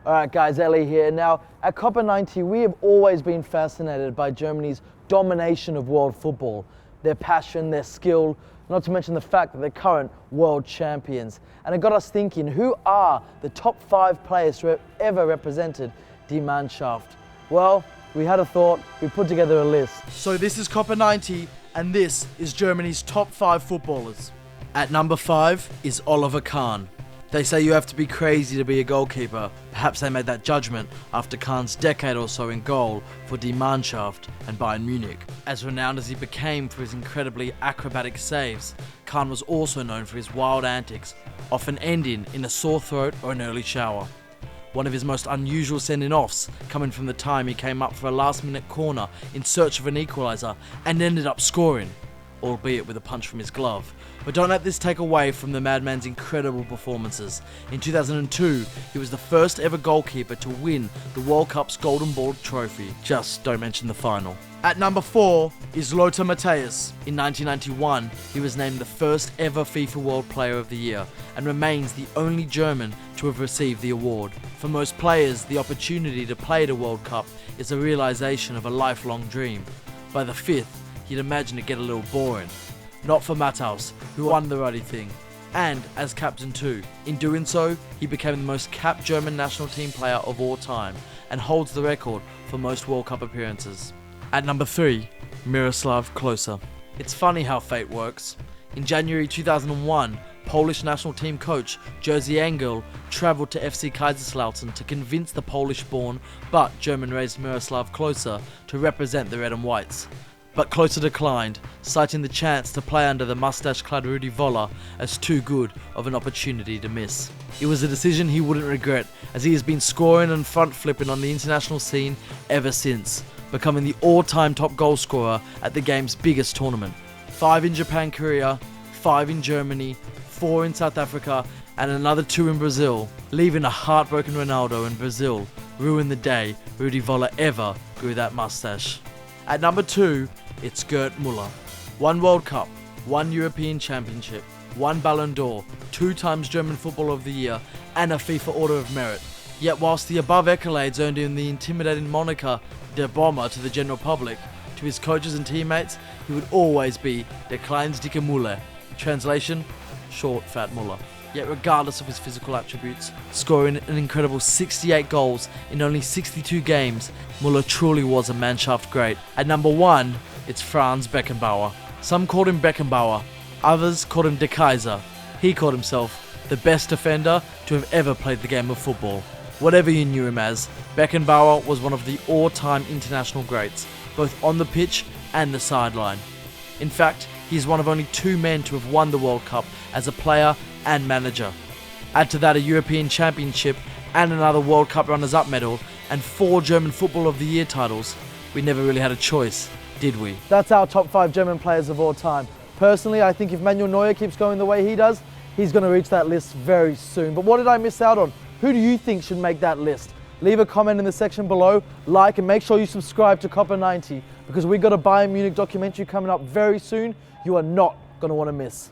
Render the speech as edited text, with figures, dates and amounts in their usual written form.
Alright guys, Ellie here. Now, at Copper 90, we have always been fascinated by Germany's domination of world football. Their passion, their skill, not to mention the fact that they're current world champions. And it got us thinking, who are the top 5 players who have ever represented Die Mannschaft? Well, we had a thought, we put together a list. So this is Copper 90, and this is Germany's top 5 footballers. At number 5 is Oliver Kahn. They say you have to be crazy to be a goalkeeper. Perhaps they made that judgment after Kahn's decade or so in goal for Die Mannschaft and Bayern Munich. As renowned as he became for his incredibly acrobatic saves, Kahn was also known for his wild antics, often ending in a sore throat or an early shower. One of his most unusual sending-offs coming from the time he came up for a last-minute corner in search of an equaliser and ended up scoring, albeit with a punch from his glove. But don't let this take away from the madman's incredible performances. In 2002, he was the first ever goalkeeper to win the World Cup's Golden Ball trophy. Just don't mention the final. At number 4 is Lota Mateus. In 1991, he was named the first ever FIFA World Player of the Year and remains the only German to have received the award. For most players, the opportunity to play at a World Cup is a realization of a lifelong dream. By the 5th, you'd imagine it get a little boring. Not for Mateus, who won the ruddy thing, and as captain too. In doing so, he became the most capped German national team player of all time and holds the record for most World Cup appearances. At number 3, Miroslav Klose. It's funny how fate works. In January 2001, Polish national team coach Jerzy Engel travelled to FC Kaiserslautern to convince the Polish-born but German-raised Miroslav Klose to represent the red and whites. But Klose declined, citing the chance to play under the mustache-clad Rudi Völler as too good of an opportunity to miss. It was a decision he wouldn't regret, as he has been scoring and front-flipping on the international scene ever since, becoming the all-time top goal scorer at the game's biggest tournament. 5 in Japan, Korea, 5 in Germany, 4 in South Africa, and another 2 in Brazil, leaving a heartbroken Ronaldo in Brazil ruin the day Rudi Völler ever grew that mustache. At number 2, it's Gerd Müller. 1 World Cup, 1 European Championship, 1 Ballon d'Or, 2 times German Footballer of the Year, and a FIFA Order of Merit. Yet whilst the above accolades earned him the intimidating moniker Der Bomber to the general public, to his coaches and teammates, he would always be Der kleine dicke Müller. Translation, short fat Muller. Yet regardless of his physical attributes, scoring an incredible 68 goals in only 62 games, Müller truly was a Mannschaft great. At number 1, it's Franz Beckenbauer. Some called him Beckenbauer, others called him Der Kaiser. He called himself the best defender to have ever played the game of football. Whatever you knew him as, Beckenbauer was one of the all-time international greats, both on the pitch and the sideline. In fact, he is one of only 2 men to have won the World Cup as a player and manager. Add to that a European Championship and another World Cup runners-up medal and 4 German Football of the Year titles. We never really had a choice, did we? That's our top 5 German players of all time. Personally, I think if Manuel Neuer keeps going the way he does, he's going to reach that list very soon. But what did I miss out on? Who do you think should make that list? Leave a comment in the section below, like, and make sure you subscribe to Copper 90 because we've got a Bayern Munich documentary coming up very soon you are not going to want to miss.